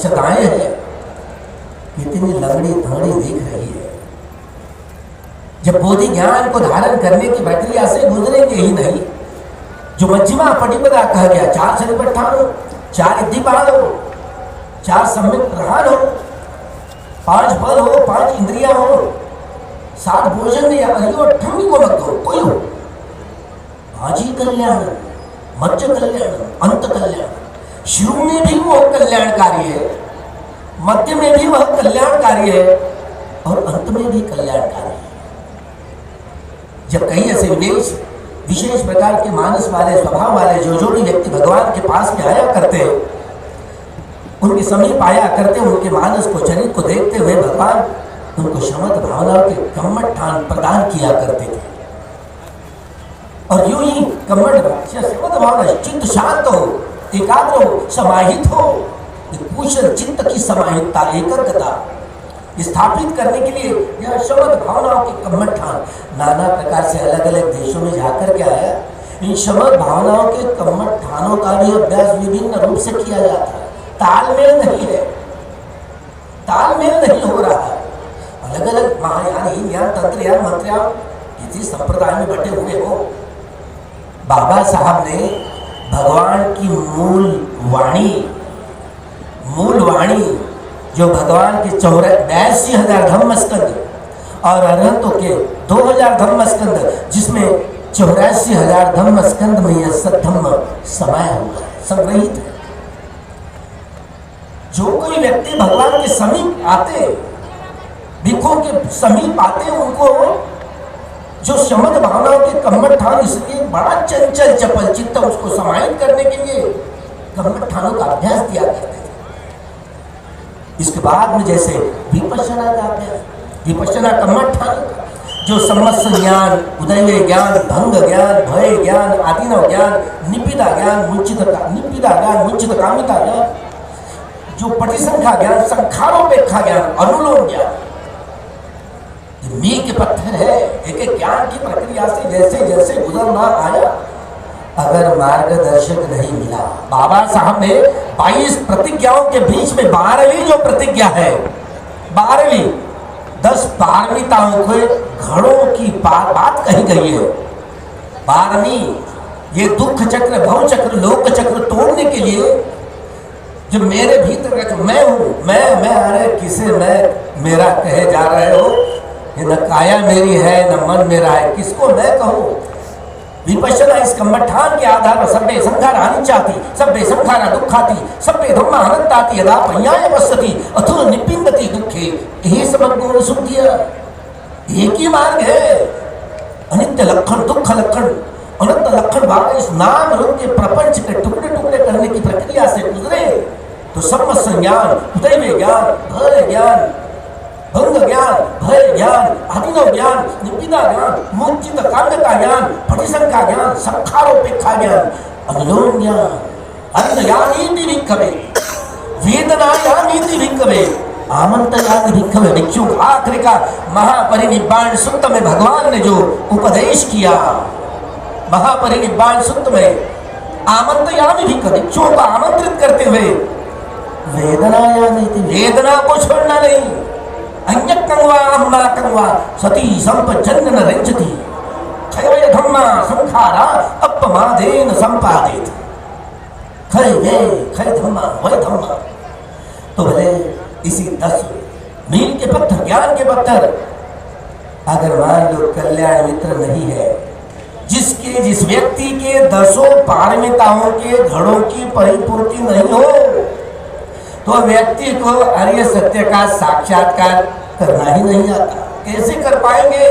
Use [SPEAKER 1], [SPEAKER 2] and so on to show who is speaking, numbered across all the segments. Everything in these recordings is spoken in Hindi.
[SPEAKER 1] सदाएं हैं, कितनी लंगड़ी धंगड़ी दिख रही है। जब बोधि ज्ञान को धारण करने की प्रक्रिया से गुजरेंगे ही नहीं, जो मध्यमा पटिपदा कहा गया, 4 शरीर हो, 4 इद्धिपाद हो, 4 सम्यक प्रहार हो, 5 बल हो, 5 इंद्रिया हो, 7 भोजन या ठंडी को मत हो, कोई हो, आजी कल्याण, मध्य कल्याण, अंत कल्याण। शुरू में भी वह कल्याणकारी है, मध्य में भी वह कल्याणकारी है और अंत में भी कल्याणकारी है। जब कहीं ऐसे विशेष प्रकार के मानस वाले, स्वभाव वाले जो भी व्यक्ति भगवान के पास में आया करते हैं, उनके समीप आया करते, उनके मानस को, चरित्र को देखते हुए भगवान उनको शमत भावनाओं के कम्मठ ठान प्रदान किया करते थे। और यूं ही कम्मठ शमत भावना, चित्त शांत हो, एकाग्र हो, समाहित हो, कुशल चित्त की समाहितता, एकाग्रता स्थापित करने के लिए यह शमत भावनाओं के कम्मठ ठान नाना प्रकार से अलग अलग देशों में जाकर के आया। इन शमत भावनाओं के कम्मठ ठानों का भी अभ्यास विभिन्न रूप से किया जाता है। तालमेल नहीं है, तालमेल नहीं हो रहा है। अलग अलग महायान, हीनयान, तंत्रयान, मंत्रयान किसी संप्रदाय में बटे हुए हो। बाबा साहब ने भगवान की मूल वाणी जो भगवान के 82,000 धम्मस्कंद और अरहंतों के 2,000 धम्मस्कंद, जिसमें 84,000 धम्मस्कंद में यह सद्धम्म समाया हुआ है, संग्रहित है। जो कोई व्यक्ति भगवान के समीप आते, भिक्षुओं के समीप आते, उनको जो शमत भावनाओं के कम्मठ ठान, इसलिए बड़ा चंचल चपल चित्त, उसको समाहित करने के लिए कम्मठ ठानों का अभ्यास दिया करते थे। इसके बाद में जैसे विपश्यना का अभ्यास, विपश्यना कम्मठ ठान, जो समस्त ज्ञान, उदय ज्ञान, भंग ज्ञान, भय ज्ञान, आदिनव ज्ञान, निपिदा ज्ञान, मुंचित कामिता ज्ञान, जो पटिसंख्या ज्ञान, संखारोपेक्षा ज्ञान, अनुलोम ज्ञान, मील के पत्थर है। एक एक ज्ञान की प्रक्रिया से जैसे जैसे गुजरना आया, अगर मार्गदर्शक नहीं मिला, बाबा साहब ने 22 प्रतिज्ञाओं के बीच में 12वीं जो प्रतिज्ञा है, 12वीं 10 पारमिताओं के घड़ों की बात कही गई है। 12वीं ये दुख चक्र, भव चक्र, लोक चक्र तोड़ने के लिए, जो मेरे भीतर का मैं हूँ, मैं अरे किसे मैं मेरा कहे जा रहे हो, ये न काया मेरी है न मन मेरा है, किसको मैं कहूँ। विपश्यना इस कम्मठ ठान के आधार पर सभ्य संखारा अनिचाति, सभ्य संखारा दुखाति, सभ्य धम्मा अनंताति, यदा पर्याय पश्यति अथो निपिंदति दुखे, यही समग्र सुखिया। एक ही मार्ग है, अनित्य लक्षण, दुख लक्षण, अनंत लक्षण वाला इस नाम रूप के प्रपंच के टुकड़े टुकड़े करने की प्रक्रिया से गुजरे तो समस्त ज्ञान, उदय ज्ञान, भय ज्ञान, भंग ज्ञान, भय ज्ञान, अभिनव ज्ञान, निपिदा ज्ञान, मुंचित काम्यता ज्ञान, पटिसंख्या ज्ञान, संखारोपेक्षा ज्ञान, अनुलोम ज्ञान, अन्नयानीति भिक्खवे, वेदनायानीति भिक्खवे, आमंत्रयानि भिक्खवे। भिक्षु आखिरी का महापरिनिब्बाण सूत्र में भगवान ने जो उपदेश किया, महापरिनिब्बाण सूत्र में आमंत्रयानि भिक्खवे, भिक्षुओं को आमंत्रित करते हुए वेदनायानीति, वेदना को छोड़ना नहीं, अन्यकंवा अम्मा कंवा सती संपजन्न न रंजति, क्षय धम्मा संखारा अपमादेन संपादित, क्षय धम्मा वह धम्मा। तो भले इसी 10 मील के पत्थर, ज्ञान के पत्थर, अगर मान लो कल्याण मित्र नहीं है, जिस व्यक्ति के 10 पारमिताओं के घड़ों की परिपूर्ति नहीं हो, तो व्यक्ति को आर्य सत्य का साक्षात्कार करना ही नहीं आता। कैसे कर पाएंगे?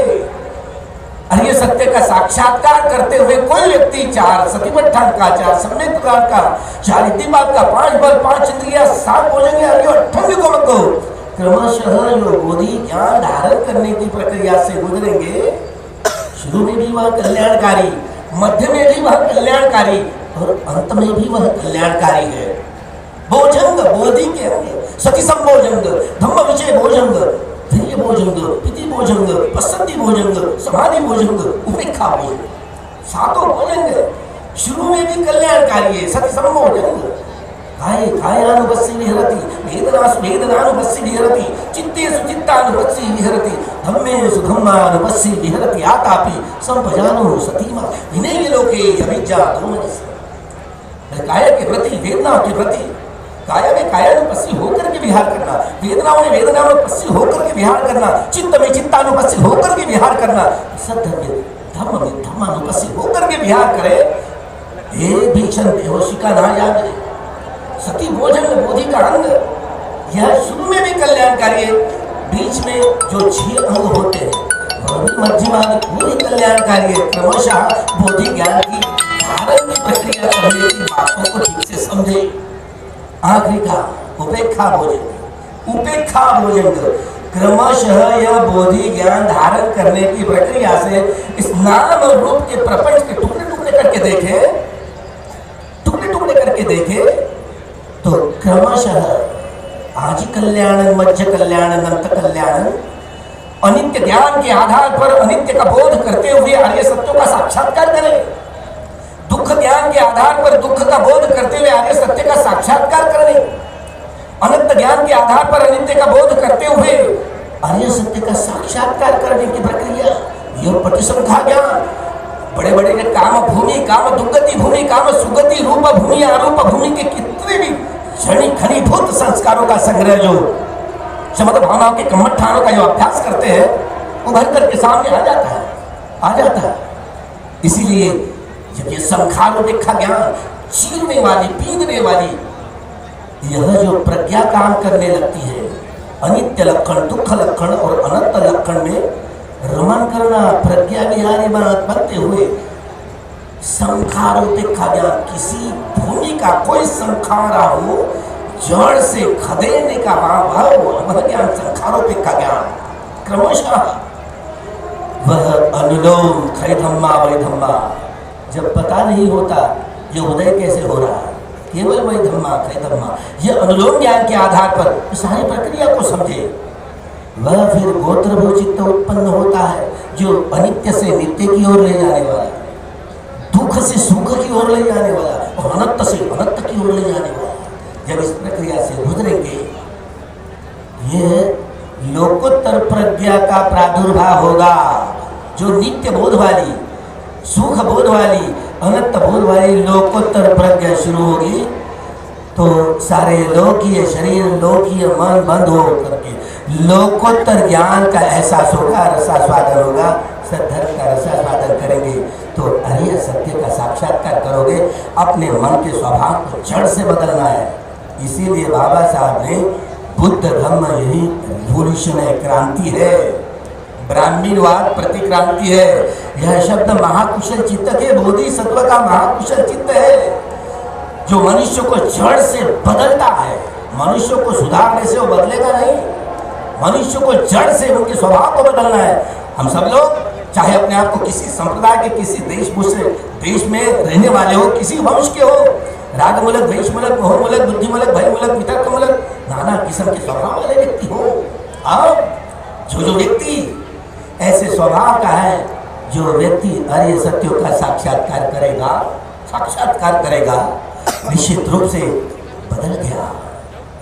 [SPEAKER 1] आर्य सत्य का साक्षात्कार करते हुए कोई व्यक्ति 4 सतिपट्ठान का, 4 सम्यक प्रकार का, 4 इद्धिपाद का, 5 बल, 5 इंद्रिया, 7 भोजन या ठंड को मत को क्रमशः जो बोधि ज्ञान धारण करने की प्रक्रिया से गुजरेंगे, शुरू में भी वह कल्याणकारी, मध्य में भी वह कल्याणकारी और अंत में भी वह कल्याणकारी है। भोजंग, बोधि के अंग, सति संभोजंग, धम्म विषय भोजंग, वीर्य भोजंग, पिति भोजंग, पसंदी भोजंग, समाधि भोजंग, उपेक्षा भोजंग, 7 भोजंग शुरू में भी कल्याणकारी है। सति संभोजंग काये कायानुपस्सी विहरति, वेदनासु वेदनानुपस्सी विहरति, चित्तेषु चित्तानुपस्सी विहरति, धम्मेषु धम्मानुपस्सी विहरति, आतापि संपजानो सतीमा विनय लोके अविद्या दोमनस्य। काया के प्रति, वेदनाओं के प्रति, काया में कायानुपस्सी होकर के विहार करना, वेदनाओं में वेदनानुपस्सी होकर के विहार करना, चित्त में चित्तानुपस्सी होकर के विहार करना, सद्धर्म में धम्मानुपस्सी होकर के विहार करे। हे भीषण बेहोशी का ना याद है, सती भोजन बोधि का अंग, यह शुरू में भी कल्याणकारी है, बीच में जो 6 अंग होते हैं वह भी मध्यमा पूरी कल्याणकारी है। क्रमशः बोधि ज्ञान की धारण की प्रक्रिया करने की बातों को ठीक से समझे। आखिरी का उपेक्षा भोजन, उपेक्षा भोजन क्रमशः यह बोधि ज्ञान धारण करने की प्रक्रिया से इस नाम और रूप के प्रपंच के टुकड़े टुकड़े करके देखे, टुकड़े टुकड़े करके देखे तो क्रमशः आदि कल्याण, मध्य कल्याण, अंत कल्याण, अनित्य ज्ञान के आधार पर अनित्य का बोध करते हुए आर्य सत्यों का साक्षात्कार करें, दुख ज्ञान के आधार पर दुख का बोध करते हुए आर्य सत्य का साक्षात्कार करें, अनंत ज्ञान के आधार पर अनित्य का बोध करते हुए आर्य सत्य का साक्षात्कार करने की प्रक्रिया, यह पटिसंख्या ज्ञान। बड़े बड़े काम भूमि, काम दुर्गति भूमि, काम सुगति, रूप भूमि, आरूप भूमि के कितने भी घनीभूत संस्कारों का संग्रह जो शब्द भावनाओं के कम्मठानों का जो अभ्यास करते हैं वो भर करके सामने आ जाता है, आ जाता है। इसीलिए जब ये संखारोपेक्षा ज्ञान चीरने वाली, पीदने वाली यह जो प्रज्ञा काम करने लगती है, अनित्य लक्षण, दुख लक्षण और अनंत लक्षण में रमन करना, प्रज्ञा विहारी बनते हुए संखारोपेक्षा ज्ञान, किसी भूमि का कोई संखारा हो, जड़ से खदेड़ने का भाव, वह ज्ञान संखारोपेक्षा ज्ञान। क्रमशः वह अनुलोम खैधम्मा वैधम्मा, जब पता नहीं होता ये उदय कैसे हो रहा है, केवल वैधम्मा खैधम्मा, यह अनुलोम ज्ञान के आधार पर सारी प्रक्रिया को समझे, वह फिर गोत्रभू चित्त उत्पन्न होता है जो अनित्य से नित्य की ओर ले जाने वाला, दुख से सुख की ओर ले जाने वाला और अनंत से अनंत की ओर ले जाने वाला। जब इस प्रक्रिया से गुजरेंगे, यह लोकोत्तर प्रज्ञा का प्रादुर्भाव होगा, जो नित्य बोध वाली, सुख बोध वाली, अनंत बोध वाली लोकोत्तर प्रज्ञा शुरू होगी तो सारे लोकीय शरीर, लोकीय मन बंद हो करके लोकोत्तर ज्ञान का एहसास होगा, रसास्वादन होगा, सद्धर्म का रसास्वादन करेंगे तो अरिय सत्य का साक्षात्कार करोगे। अपने मन के स्वभाव को जड़ से बदलना है। इसीलिए बाबा साहब ने बुद्ध धम्म यही रिवोल्यूशन है, क्रांति है, ब्राह्मीणवाद प्रतिक्रांति है। यह शब्द महाकुशल चित्त के बोधि सत्व का महाकुशल चित्त है जो मनुष्य को जड़ से बदलता है। मनुष्य को सुधारने से वो बदलेगा नहीं, मनुष्य को जड़ से उनके स्वभाव को बदलना है। हम सब लोग चाहे अपने आप को किसी संप्रदाय के, किसी देश में रहने वाले हो, किसी वंश के हो, राग मूलक, द्वेष मूलक, मोह मूलक, बुद्धि मूलक, भय मूलक, वितर्क मूलक, नाना किस्म के स्वभाव वाले व्यक्ति हो। अब जो व्यक्ति ऐसे स्वभाव का है, जो व्यक्ति अरे सत्यों का साक्षात्कार करेगा, निश्चित रूप से बदल गया,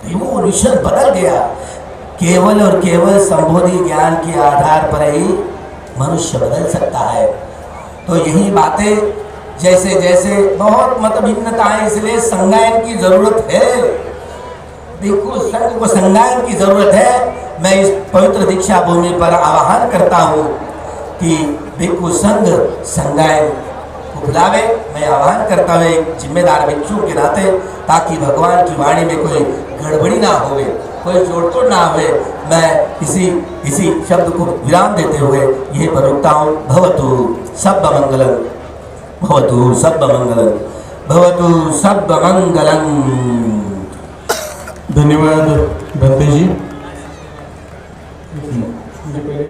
[SPEAKER 1] रिवोल्यूशन बदल गया। केवल और केवल संबोधि ज्ञान के आधार पर ही मनुष्य बदल सकता है। तो यही बातें जैसे जैसे बहुत मत भिन्नताएं, इसलिए संज्ञान की जरूरत है। देखो, संघ को संज्ञान की जरूरत है। मैं इस पवित्र दीक्षा भूमि पर आह्वान करता हूँ कि भिक्षु संघ संज्ञान को बुलावे। मैं आह्वान करता हूँ एक जिम्मेदार भिक्षु के नाते, ताकि भगवान की वाणी में कोई गड़बड़ी ना होवे, कोई जोड़तोड़ ना हुए। मैं इसी शब्द को विराम देते हुए यही पर रुकता हूँ। भवतु सब्ब मंगलम, भवतु सब्ब मंगलम, भवतु सब्ब मंगलम।
[SPEAKER 2] धन्यवाद बंदे जी।